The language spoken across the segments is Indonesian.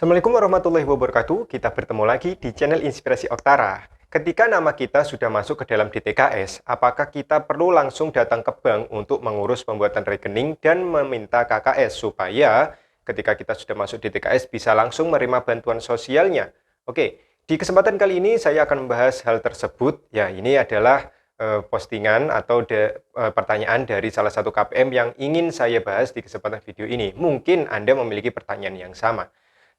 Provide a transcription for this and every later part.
Assalamualaikum warahmatullahi wabarakatuh. Kita bertemu lagi di channel Inspirasi Oktara. Ketika nama kita sudah masuk ke dalam DTKS, apakah kita perlu langsung datang ke bank untuk mengurus pembuatan rekening dan meminta KKS supaya ketika kita sudah masuk DTKS bisa langsung menerima bantuan sosialnya? Oke, di kesempatan kali ini saya akan membahas hal tersebut. Ya, ini adalah postingan atau pertanyaan dari salah satu KPM yang ingin saya bahas di kesempatan video ini. Mungkin Anda memiliki pertanyaan yang sama.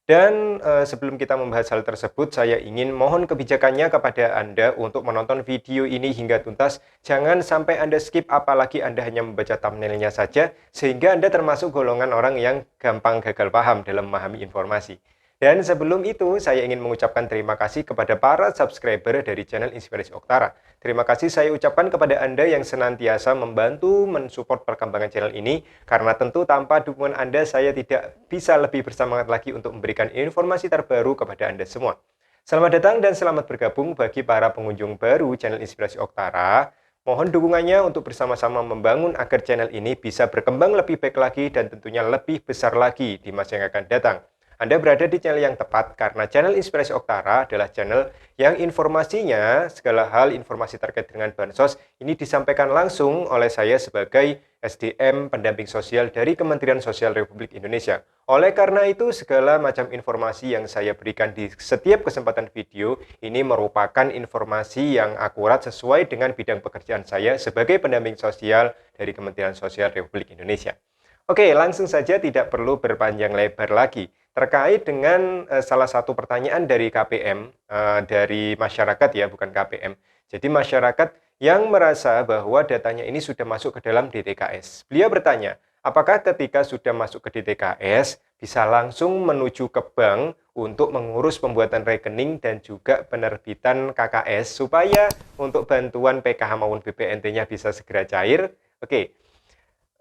Dan sebelum kita membahas hal tersebut, saya ingin mohon kebijakannya kepada Anda untuk menonton video ini hingga tuntas. Jangan sampai Anda skip, apalagi Anda hanya membaca thumbnailnya saja, sehingga Anda termasuk golongan orang yang gampang gagal paham dalam memahami informasi. Dan sebelum itu, saya ingin mengucapkan terima kasih kepada para subscriber dari channel Inspirasi Oktara. Terima kasih saya ucapkan kepada Anda yang senantiasa membantu mensupport perkembangan channel ini, karena tentu tanpa dukungan Anda, saya tidak bisa lebih bersemangat lagi untuk memberikan informasi terbaru kepada Anda semua. Selamat datang dan selamat bergabung bagi para pengunjung baru channel Inspirasi Oktara. Mohon dukungannya untuk bersama-sama membangun agar channel ini bisa berkembang lebih baik lagi dan tentunya lebih besar lagi di masa yang akan datang. Anda berada di channel yang tepat karena channel Inspirasi Oktara adalah channel yang informasinya, segala hal informasi terkait dengan Bansos ini disampaikan langsung oleh saya sebagai SDM pendamping sosial dari Kementerian Sosial Republik Indonesia. Oleh karena itu, segala macam informasi yang saya berikan di setiap kesempatan video ini merupakan informasi yang akurat sesuai dengan bidang pekerjaan saya sebagai pendamping sosial dari Kementerian Sosial Republik Indonesia. Oke, langsung saja, tidak perlu berpanjang lebar lagi. Terkait dengan salah satu pertanyaan dari KPM, dari masyarakat ya, bukan KPM. Jadi masyarakat yang merasa bahwa datanya ini sudah masuk ke dalam DTKS. Beliau bertanya, apakah ketika sudah masuk ke DTKS, bisa langsung menuju ke bank untuk mengurus pembuatan rekening dan juga penerbitan KKS, supaya untuk bantuan PKH maupun BPNT-nya bisa segera cair? Oke.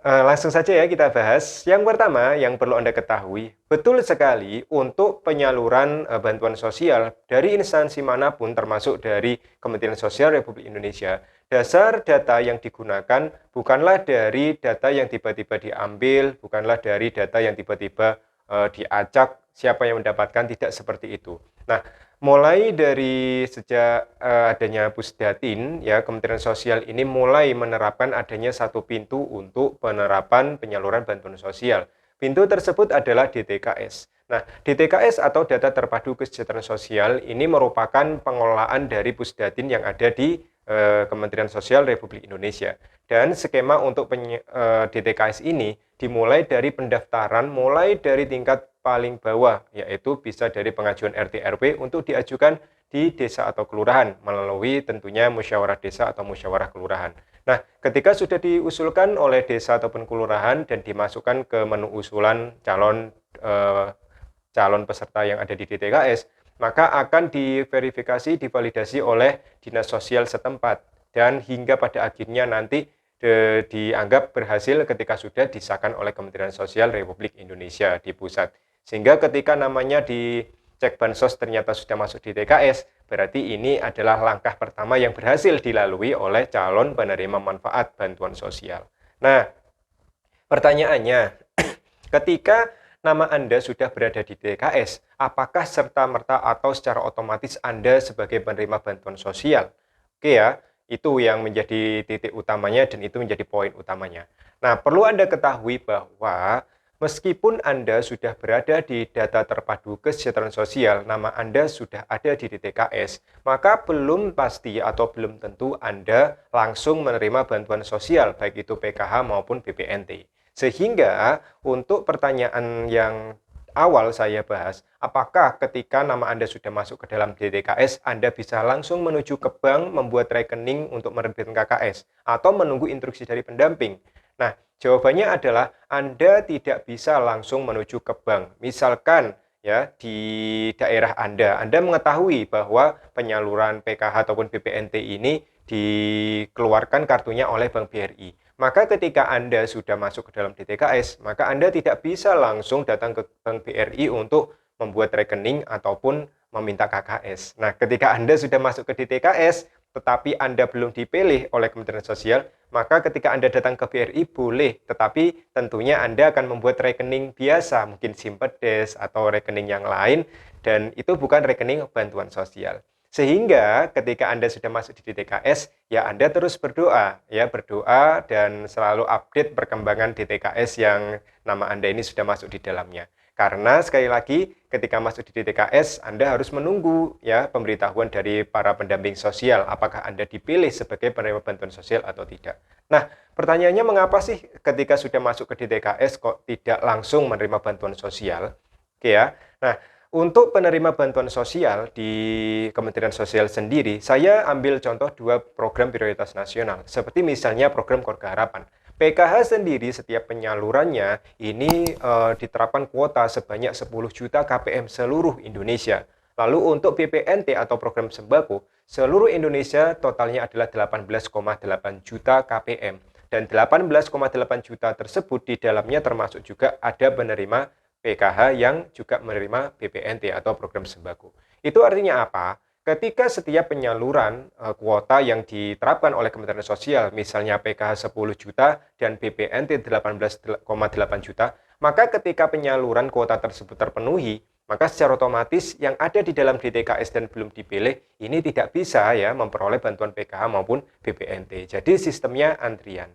Langsung saja ya kita bahas. Yang pertama yang perlu Anda ketahui, betul sekali untuk penyaluran bantuan sosial dari instansi manapun termasuk dari Kementerian Sosial Republik Indonesia, dasar data yang digunakan bukanlah dari data yang tiba-tiba diambil, bukanlah dari data yang tiba-tiba diacak siapa yang mendapatkan, tidak seperti itu. Nah, mulai dari sejak adanya Pusdatin, ya, Kementerian Sosial ini mulai menerapkan adanya satu pintu untuk penerapan penyaluran bantuan sosial. Pintu tersebut adalah DTKS. Nah, DTKS atau Data Terpadu Kesejahteraan Sosial ini merupakan pengelolaan dari Pusdatin yang ada di Kementerian Sosial Republik Indonesia. Dan skema untuk DTKS ini dimulai dari pendaftaran, mulai dari tingkat paling bawah, yaitu bisa dari pengajuan RT RW untuk diajukan di desa atau kelurahan melalui tentunya musyawarah desa atau musyawarah kelurahan. Nah, ketika sudah diusulkan oleh desa ataupun kelurahan dan dimasukkan ke menu usulan calon peserta yang ada di DTKS, maka akan diverifikasi, divalidasi oleh dinas sosial setempat, dan hingga pada akhirnya nanti dianggap berhasil ketika sudah disahkan oleh Kementerian Sosial Republik Indonesia di pusat. Sehingga ketika namanya dicek Bansos ternyata sudah masuk di DTKS, berarti ini adalah langkah pertama yang berhasil dilalui oleh calon penerima manfaat bantuan sosial. Nah, pertanyaannya, ketika nama Anda sudah berada di DTKS, apakah serta-merta atau secara otomatis Anda sebagai penerima bantuan sosial? Oke ya, itu yang menjadi titik utamanya dan itu menjadi poin utamanya. Nah, perlu Anda ketahui bahwa meskipun Anda sudah berada di Data Terpadu Kesejahteraan Sosial, nama Anda sudah ada di DTKS, maka belum pasti atau belum tentu Anda langsung menerima bantuan sosial, baik itu PKH maupun BPNT. Sehingga untuk pertanyaan yang awal saya bahas, apakah ketika nama Anda sudah masuk ke dalam DTKS, Anda bisa langsung menuju ke bank membuat rekening untuk menerbitkan KKS atau menunggu instruksi dari pendamping? Nah, jawabannya adalah Anda tidak bisa langsung menuju ke bank. Misalkan ya di daerah Anda mengetahui bahwa penyaluran PKH ataupun BPNT ini dikeluarkan kartunya oleh Bank BRI. Maka ketika Anda sudah masuk ke dalam DTKS, maka Anda tidak bisa langsung datang ke Bank BRI untuk membuat rekening ataupun meminta KKS. Nah, ketika Anda sudah masuk ke DTKS, tetapi Anda belum dipilih oleh Kementerian Sosial, maka ketika Anda datang ke BRI boleh, tetapi tentunya Anda akan membuat rekening biasa, mungkin Simpedes atau rekening yang lain, dan itu bukan rekening bantuan sosial. Sehingga ketika Anda sudah masuk di DTKS, ya Anda terus berdoa, ya berdoa dan selalu update perkembangan DTKS yang nama Anda ini sudah masuk di dalamnya. Karena sekali lagi ketika masuk di DTKS Anda harus menunggu ya pemberitahuan dari para pendamping sosial apakah Anda dipilih sebagai penerima bantuan sosial atau tidak. Nah, pertanyaannya mengapa sih ketika sudah masuk ke DTKS kok tidak langsung menerima bantuan sosial? Oke ya. Nah, untuk penerima bantuan sosial di Kementerian Sosial sendiri, saya ambil contoh 2 program prioritas nasional, seperti misalnya program Keluarga Harapan. PKH sendiri setiap penyalurannya ini diterapkan kuota sebanyak 10 juta KPM seluruh Indonesia. Lalu untuk BPNT atau program sembako, seluruh Indonesia totalnya adalah 18,8 juta KPM. Dan 18,8 juta tersebut di dalamnya termasuk juga ada penerima PKH yang juga menerima BPNT atau program sembako. Itu artinya apa? Ketika setiap penyaluran kuota yang diterapkan oleh Kementerian Sosial, misalnya PKH 10 juta dan BPNT 18,8 juta, maka ketika penyaluran kuota tersebut terpenuhi, maka secara otomatis yang ada di dalam DTKS dan belum dipilih, ini tidak bisa ya memperoleh bantuan PKH maupun BPNT. Jadi sistemnya antrian.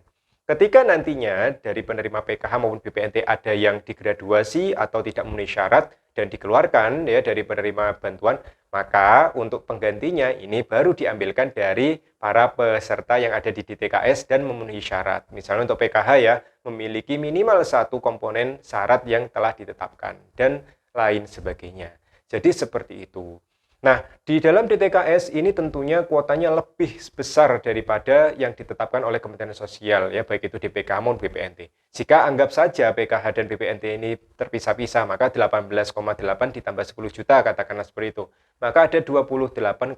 Ketika nantinya dari penerima PKH maupun BPNT ada yang digraduasi atau tidak memenuhi syarat dan dikeluarkan ya dari penerima bantuan, maka untuk penggantinya ini baru diambilkan dari para peserta yang ada di DTKS dan memenuhi syarat. Misalnya untuk PKH ya, memiliki minimal 1 komponen syarat yang telah ditetapkan dan lain sebagainya. Jadi seperti itu. Nah, di dalam DTKS ini tentunya kuotanya lebih besar daripada yang ditetapkan oleh Kementerian Sosial, ya baik itu DPK maupun BPNT. Jika anggap saja PKH dan BPNT ini terpisah-pisah, maka 18,8 ditambah 10 juta, katakanlah seperti itu. Maka ada 28,8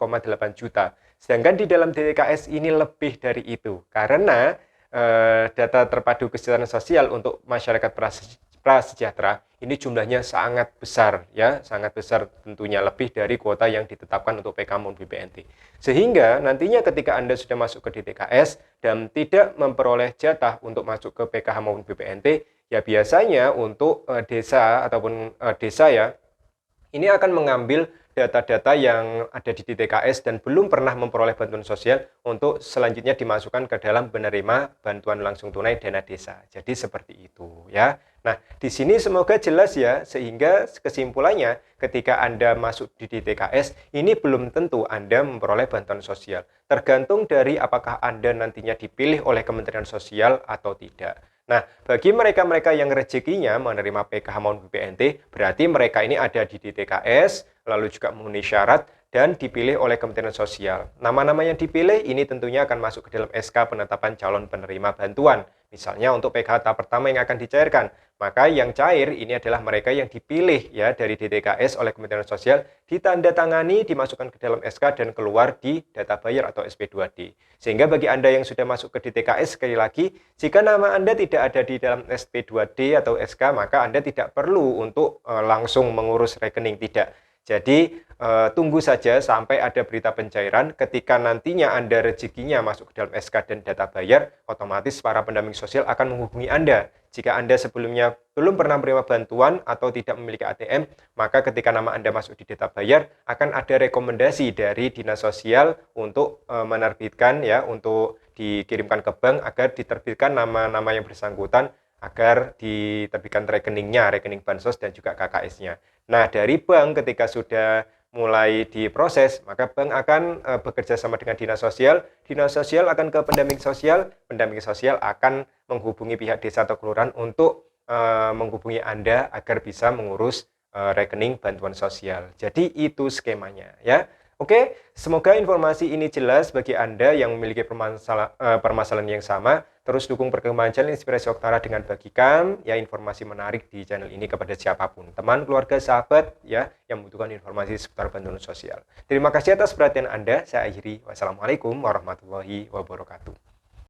juta. Sedangkan di dalam DTKS ini lebih dari itu, karena data terpadu kesejahteraan sosial untuk masyarakat prasejahtera ini jumlahnya sangat besar ya, sangat besar tentunya lebih dari kuota yang ditetapkan untuk PK maupun BPNT. Sehingga nantinya ketika Anda sudah masuk ke DTKS dan tidak memperoleh jatah untuk masuk ke PKH maupun BPNT, ya biasanya untuk desa ataupun desa ya, ini akan mengambil data-data yang ada di DTKS dan belum pernah memperoleh bantuan sosial untuk selanjutnya dimasukkan ke dalam penerima bantuan langsung tunai dana desa. Jadi seperti itu ya. Nah, di sini semoga jelas ya, sehingga kesimpulannya ketika Anda masuk di DTKS, ini belum tentu Anda memperoleh bantuan sosial. Tergantung dari apakah Anda nantinya dipilih oleh Kementerian Sosial atau tidak. Nah, bagi mereka-mereka yang rezekinya menerima PKH maupun BPNT, berarti mereka ini ada di DTKS, lalu juga memenuhi syarat, dan dipilih oleh Kementerian Sosial. Nama-nama yang dipilih ini tentunya akan masuk ke dalam SK penetapan calon penerima bantuan. Misalnya untuk PKH tahap pertama yang akan dicairkan, maka yang cair ini adalah mereka yang dipilih ya dari DTKS oleh Kementerian Sosial, ditandatangani, dimasukkan ke dalam SK dan keluar di data bayar atau SP2D. Sehingga bagi Anda yang sudah masuk ke DTKS, sekali lagi, jika nama Anda tidak ada di dalam SP2D atau SK, maka Anda tidak perlu untuk langsung mengurus rekening, tidak. Jadi tunggu saja sampai ada berita pencairan. Ketika nantinya Anda rezekinya masuk ke dalam SK dan data bayar, otomatis para pendamping sosial akan menghubungi Anda. Jika Anda sebelumnya belum pernah menerima bantuan atau tidak memiliki ATM, maka ketika nama Anda masuk di data bayar, akan ada rekomendasi dari Dinas Sosial untuk menerbitkan ya, untuk dikirimkan ke bank agar diterbitkan nama-nama yang bersangkutan agar diterbitkan rekeningnya, rekening bansos dan juga KKS-nya. Nah, dari bank ketika sudah mulai diproses, maka bank akan bekerja sama dengan Dinas Sosial akan ke pendamping sosial akan menghubungi pihak desa atau kelurahan untuk menghubungi Anda agar bisa mengurus rekening bantuan sosial. Jadi itu skemanya ya. Oke, semoga informasi ini jelas bagi Anda yang memiliki permasalahan yang sama. Terus dukung perkembangan channel Inspirasi Oktara dengan bagikan ya informasi menarik di channel ini kepada siapapun, teman, keluarga, sahabat ya yang membutuhkan informasi seputar bantuan sosial. Terima kasih atas perhatian Anda. Saya akhiri. Wassalamualaikum warahmatullahi wabarakatuh.